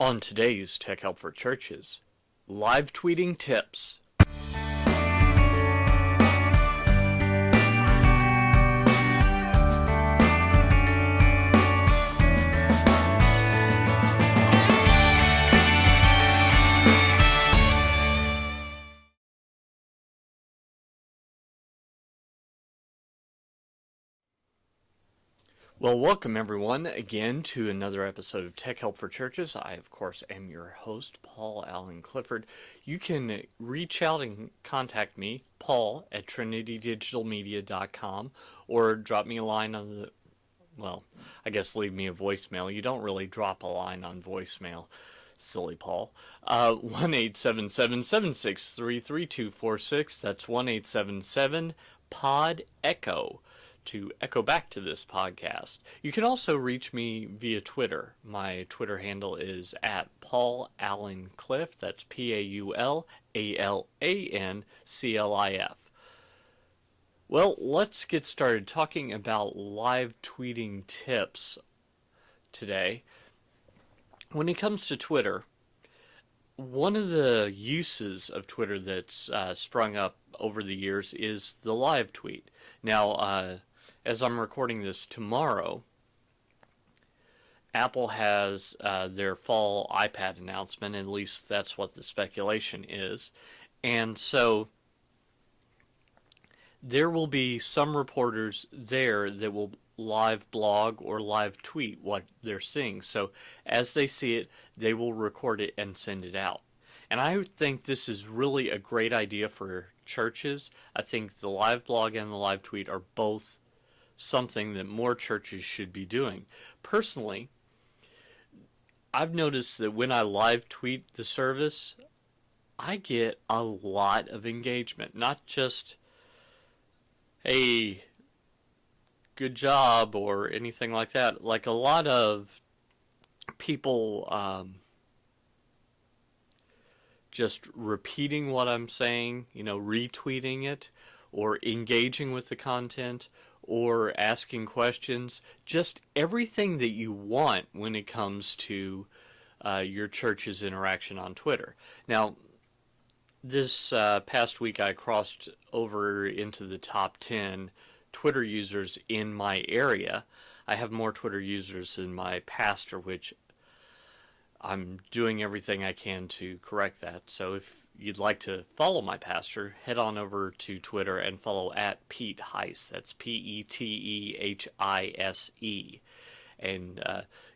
On today's Tech Help for Churches, live tweeting tips. Well, welcome everyone again to another episode of Tech Help for Churches. I, of course, am your host, Paul Allen Clifford. You can reach out and contact me, Paul, at trinitydigitalmedia.com, or drop me a line on the, leave me a voicemail. You don't really drop a line on voicemail, silly Paul. 1-877-763-3246. That's 1-877-POD-ECHO. To echo back to this podcast. You can also reach me via Twitter. My Twitter handle is at Paul Allen Cliff. That's PAULALANCLIF. Well, let's get started talking about live tweeting tips today. When it comes to Twitter, one of the uses of Twitter that's sprung up over the years is the live tweet. Now, as I'm recording this tomorrow, Apple has their fall iPad announcement, at least that's what the speculation is. And so there will be some reporters there that will live blog or live tweet what they're seeing. So as they see it, they will record it and send it out. And I think this is really a great idea for churches. I think the live blog and the live tweet are both something that more churches should be doing. Personally, I've noticed that when I live tweet the service, I get a lot of engagement. Not just, hey, good job or anything like that. Like a lot of people just repeating what I'm saying, retweeting it, or engaging with the content, or asking questions, just everything that you want when it comes to your church's interaction on Twitter. Now, this past week I crossed over into the top 10 Twitter users in my area. I have more Twitter users than my pastor, which I'm doing everything I can to correct that. So if you'd like to follow my pastor, head on over to Twitter and follow at Pete Heise. That's Petehise. And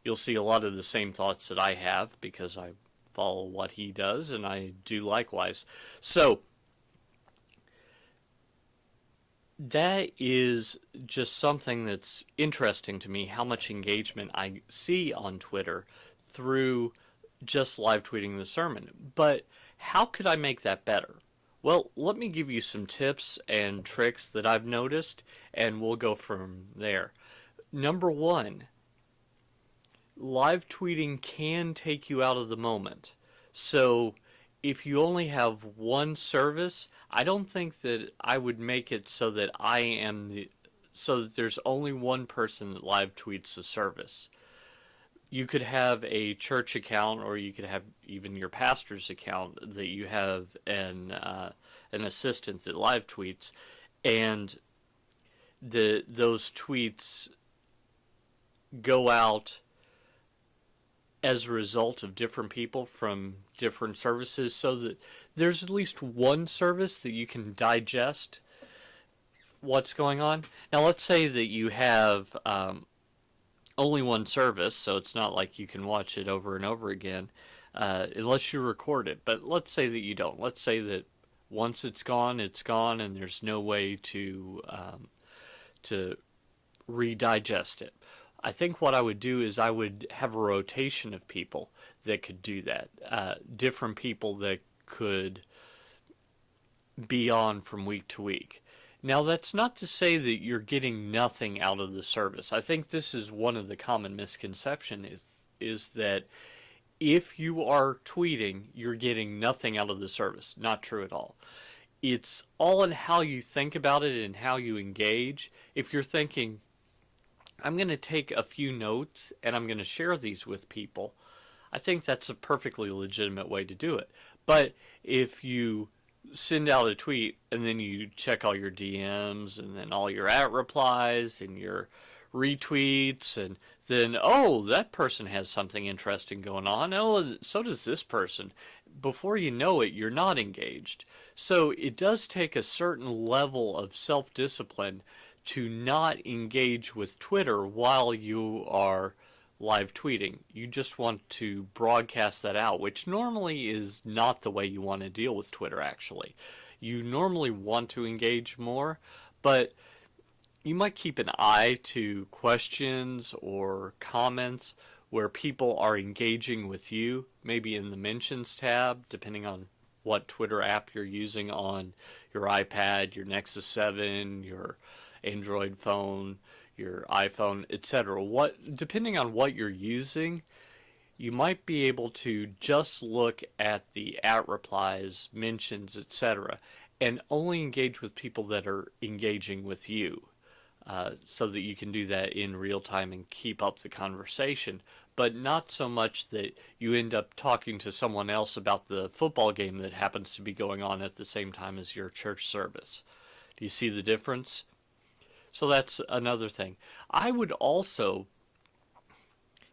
you'll see a lot of the same thoughts that I have because I follow what he does and I do likewise. So that is just something that's interesting to me, how much engagement I see on Twitter through just live tweeting the sermon. But how could I make that better? Well, let me give you some tips and tricks that I've noticed, and we'll go from there. Number one, live tweeting can take you out of the moment. So if you only have one service, I don't think that I would make it so that so that there's only one person that live tweets the service. You could have a church account, or you could have even your pastor's account that you have an assistant that live tweets, and those tweets go out as a result of different people from different services, so that there's at least one service that you can digest what's going on. Now, let's say that you have only one service, so it's not like you can watch it over and over again, unless you record it. But let's say that you don't. Let's say that once it's gone, and there's no way to redigest it. I think what I would do is I would have a rotation of people that could do that. Different people that could be on from week to week. Now, that's not to say that you're getting nothing out of the service. I think this is one of the common misconceptions is that if you are tweeting, you're getting nothing out of the service. Not true at all. It's all in how you think about it and how you engage. If you're thinking, I'm going to take a few notes and I'm going to share these with people, I think that's a perfectly legitimate way to do it. But if you send out a tweet and then you check all your DMs and then all your at replies and your retweets, and then, oh, that person has something interesting going on. Oh, so does this person. Before you know it, you're not engaged. So it does take a certain level of self-discipline to not engage with Twitter while you are live tweeting. You just want to broadcast that out, which normally is not the way you want to deal with Twitter, actually. You normally want to engage more, but you might keep an eye to questions or comments where people are engaging with you, maybe in the mentions tab, depending on what Twitter app you're using on your iPad, your Nexus 7, your Android phone, your iPhone, etc. Depending on what you're using, you might be able to just look at the at replies, mentions, etc., and only engage with people that are engaging with you. So that you can do that in real time and keep up the conversation, but not so much that you end up talking to someone else about the football game that happens to be going on at the same time as your church service. Do you see the difference? So that's another thing. I would also,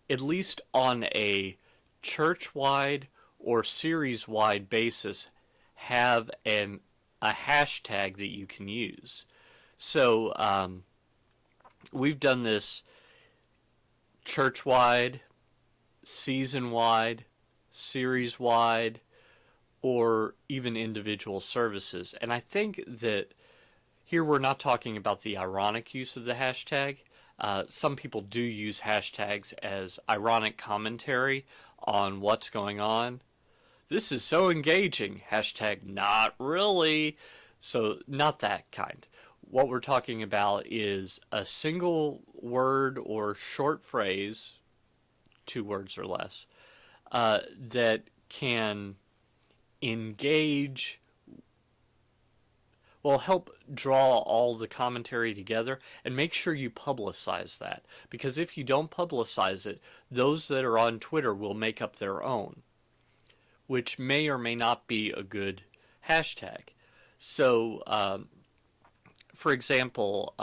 at least on a church-wide or series-wide basis, have a hashtag that you can use. So, we've done this church-wide, season-wide, series-wide, or even individual services. And I think that here we're not talking about the ironic use of the hashtag. Some people do use hashtags as ironic commentary on what's going on. This is so engaging. Hashtag not really. So not that kind. What we're talking about is a single word or short phrase, 2 words or less, that can engage, help draw all the commentary together, and make sure you publicize that. Because if you don't publicize it, those that are on Twitter will make up their own, which may or may not be a good hashtag. So, for example,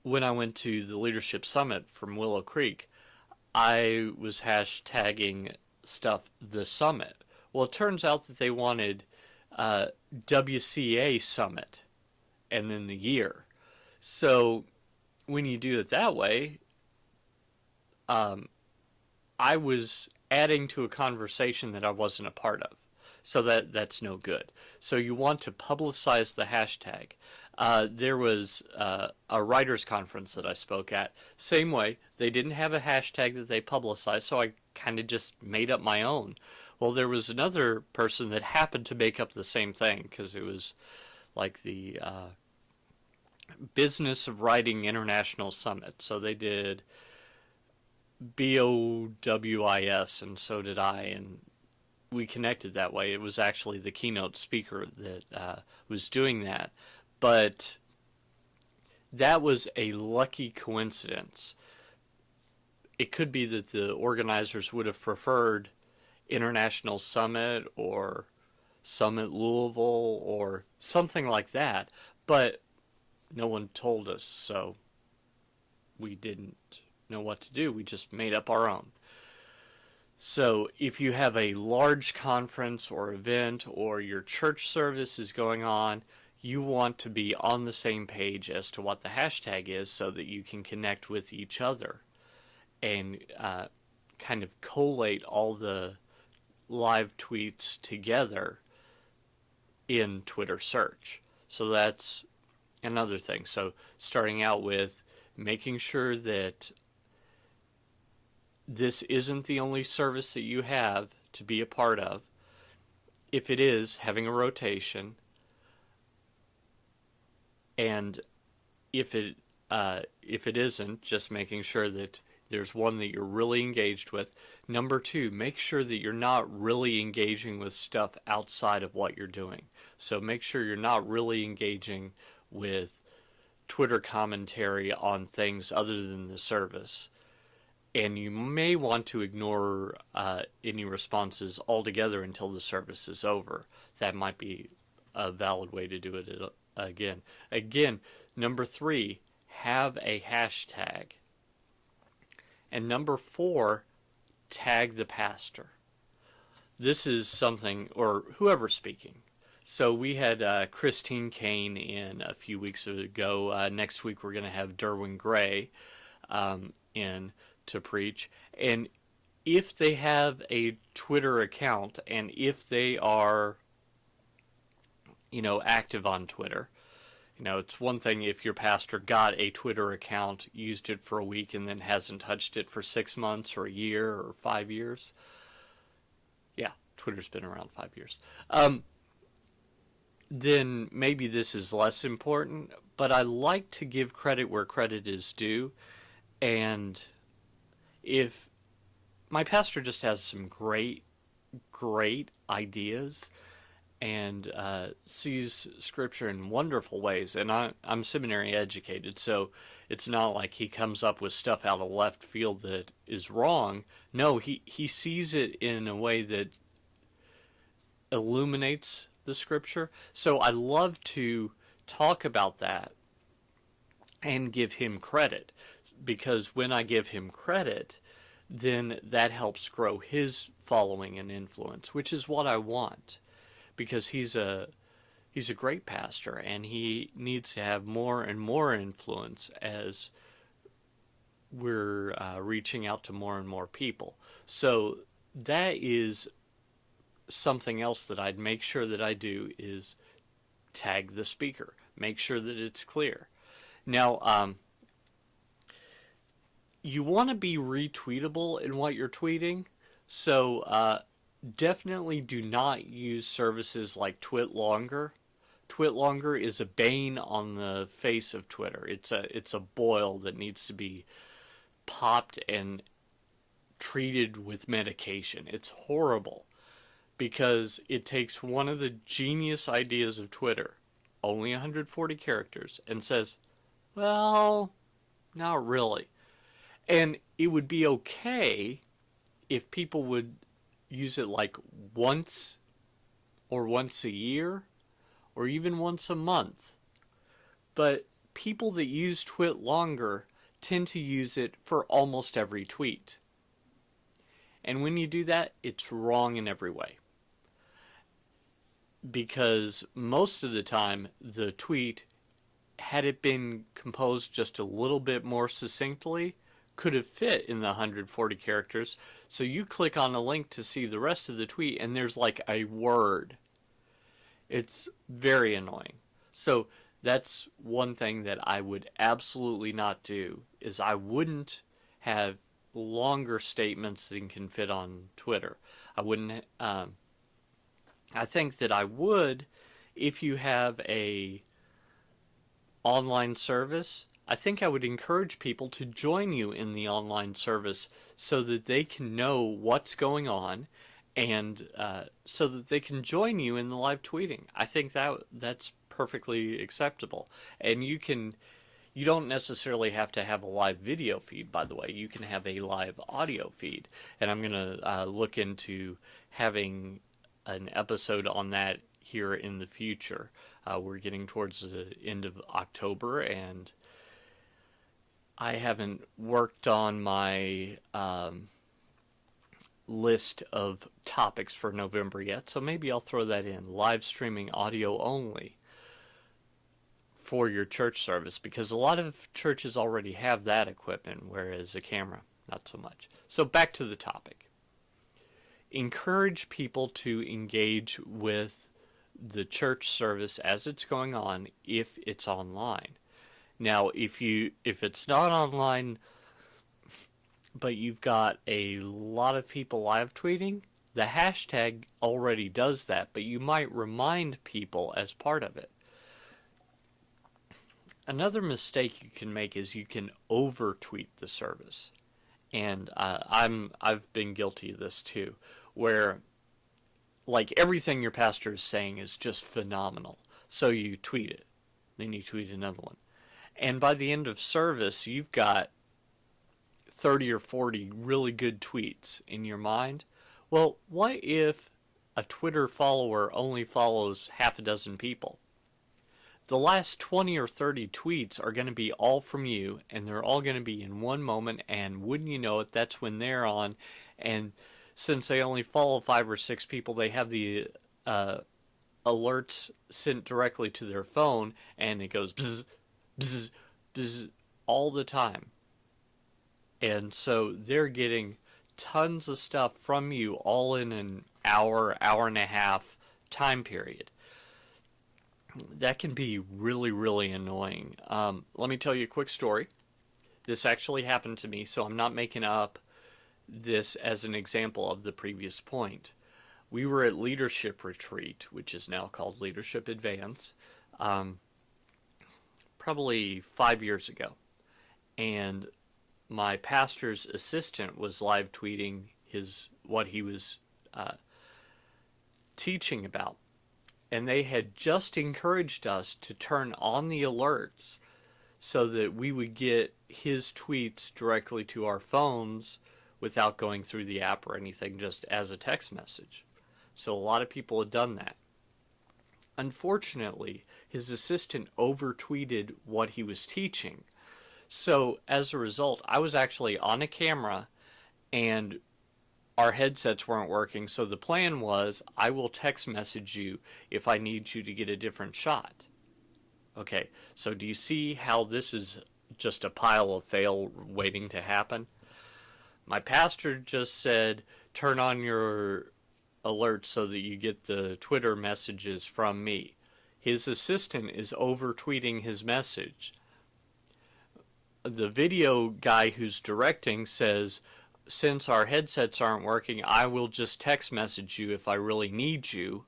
when I went to the Leadership Summit from Willow Creek, I was hashtagging stuff the summit. Well, it turns out that they wanted WCA Summit and then the year. So when you do it that way, I was adding to a conversation that I wasn't a part of. So that's no good. So you want to publicize the hashtag. There was a writers' conference that I spoke at. Same way, they didn't have a hashtag that they publicized, so I kind of just made up my own. Well, there was another person that happened to make up the same thing, because it was like the Business of Writing International Summit. So they did BOWIS, and so did I, and we connected that way. It was actually the keynote speaker that was doing that. But that was a lucky coincidence. It could be that the organizers would have preferred International Summit or Summit Louisville or something like that, but no one told us, so we didn't know what to do. We just made up our own. So if you have a large conference or event or your church service is going on, you want to be on the same page as to what the hashtag is so that you can connect with each other and kind of collate all the live tweets together in Twitter search. So that's another thing. So starting out with making sure that this isn't the only service that you have to be a part of. If it is, having a rotation. And if it isn't, just making sure that there's one that you're really engaged with. Number 2, make sure that you're not really engaging with stuff outside of what you're doing. So make sure you're not really engaging with Twitter commentary on things other than the service. and you may want to ignore any responses altogether until the service is over. That might be a valid way to do it again. Again, number 3, have a hashtag. And number 4, tag the pastor. This is something, or whoever's speaking. So we had Christine Kane in a few weeks ago. Next week we're going to have Derwin Gray in to preach. And if they have a Twitter account, and if they are, active on Twitter, it's one thing if your pastor got a Twitter account, used it for a week, and then hasn't touched it for 6 months or a year or 5 years. Yeah, Twitter's been around 5 years. Then maybe this is less important, but I like to give credit where credit is due. And if my pastor just has some great ideas and sees Scripture in wonderful ways, and I'm seminary educated, so it's not like he comes up with stuff out of left field that is wrong. No, he sees it in a way that illuminates the Scripture. So I love to talk about that and give him credit, because when I give him credit, then that helps grow his following and influence, which is what I want, because he's a great pastor, and he needs to have more and more influence as we're reaching out to more and more people. So that is something else that I'd make sure that I do, is tag the speaker. Make sure that it's clear. Now, you want to be retweetable in what you're tweeting, so definitely do not use services like twitlonger. Twitlonger is a bane on the face of Twitter. It's a boil that needs to be popped and treated with medication. It's horrible, because it takes one of the genius ideas of Twitter, only 140 characters, and says, well, not really. And it would be okay if people would use it like once a year, or even once a month. But people that use twitlonger tend to use it for almost every tweet. And when you do that, it's wrong in every way. Because most of the time, the tweet, had it been composed just a little bit more succinctly, could have fit in the 140 characters. So you click on a link to see the rest of the tweet, and there's like a word. It's very annoying. So that's one thing that I would absolutely not do, is I wouldn't have longer statements than can fit on Twitter. I wouldn't. I think that I would, if you have a online service, I think I would encourage people to join you in the online service so that they can know what's going on, and so that they can join you in the live tweeting. I think that's perfectly acceptable. And you don't necessarily have to have a live video feed, by the way. You can have a live audio feed. And I'm going to look into having an episode on that here in the future. We're getting towards the end of October, and I haven't worked on my list of topics for November yet, so maybe I'll throw that in. Live streaming audio only for your church service, because a lot of churches already have that equipment, whereas a camera, not so much. So back to the topic. Encourage people to engage with the church service as it's going on if it's online. Now, if it's not online, but you've got a lot of people live tweeting, the hashtag already does that, but you might remind people as part of it. Another mistake you can make is you can overtweet the service. And I've been guilty of this too, where like everything your pastor is saying is just phenomenal. So you tweet it, then you tweet another one. And by the end of service, you've got 30 or 40 really good tweets in your mind. Well, what if a Twitter follower only follows half a dozen people? The last 20 or 30 tweets are going to be all from you, and they're all going to be in one moment, and wouldn't you know it, that's when they're on. And since they only follow 5 or 6 people, they have the alerts sent directly to their phone, and it goes bzz, bzz, bzz all the time. And so they're getting tons of stuff from you all in an hour, hour and a half time period. That can be really, really annoying. Let me tell you a quick story. This actually happened to me, so I'm not making up this as an example of the previous point. We were at Leadership Retreat, which is now called Leadership Advance, probably 5 years ago. And my pastor's assistant was live tweeting what he was teaching about. And they had just encouraged us to turn on the alerts so that we would get his tweets directly to our phones without going through the app or anything, just as a text message. So a lot of people had done that. Unfortunately, his assistant overtweeted what he was teaching. So as a result, I was actually on a camera and our headsets weren't working, so the plan was I will text message you if I need you to get a different shot. Okay, so do you see how this is just a pile of fail waiting to happen? My pastor just said, turn on your alerts so that you get the Twitter messages from me. His assistant is overtweeting his message. The video guy who's directing says, since our headsets aren't working, I will just text message you if I really need you.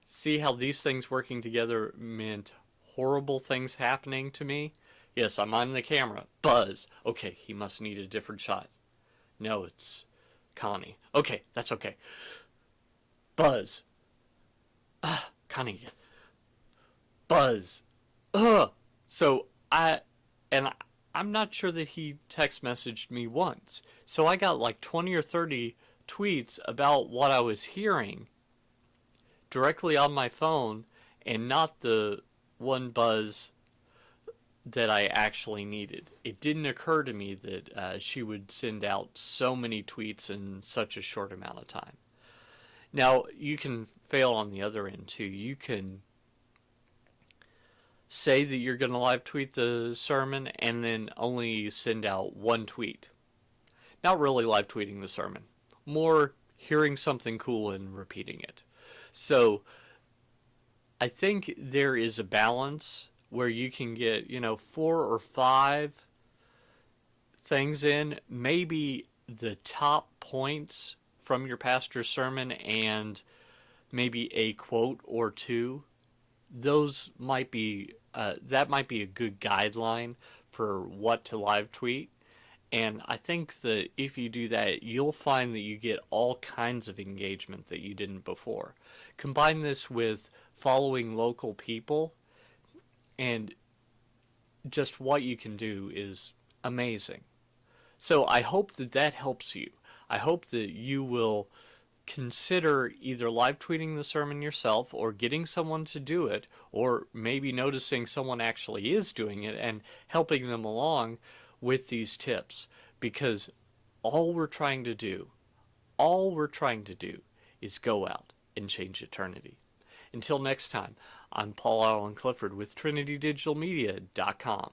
See how these things working together meant horrible things happening to me? Yes, I'm on the camera. Buzz. Okay, he must need a different shot. No, it's Connie. Okay, that's okay. Buzz. Connie again. Buzz. So I'm not sure that he text messaged me once. So I got like 20 or 30 tweets about what I was hearing directly on my phone and not the one buzz that I actually needed. It didn't occur to me that she would send out so many tweets in such a short amount of time. Now, you can fail on the other end too. You can say that you're going to live tweet the sermon and then only send out one tweet. Not really live tweeting the sermon. More hearing something cool and repeating it. So I think there is a balance where you can get, 4 or 5 things in, maybe the top points from your pastor's sermon and maybe a quote or two. Those might be that might be a good guideline for what to live tweet. And I think that if you do that, you'll find that you get all kinds of engagement that you didn't before. Combine this with following local people, and just what you can do is amazing. So I hope that that helps you. I hope that you will consider either live tweeting the sermon yourself or getting someone to do it, or maybe noticing someone actually is doing it and helping them along with these tips, because all we're trying to do is go out and change eternity. Until next time, I'm Paul Allen Clifford with TrinityDigitalMedia.com.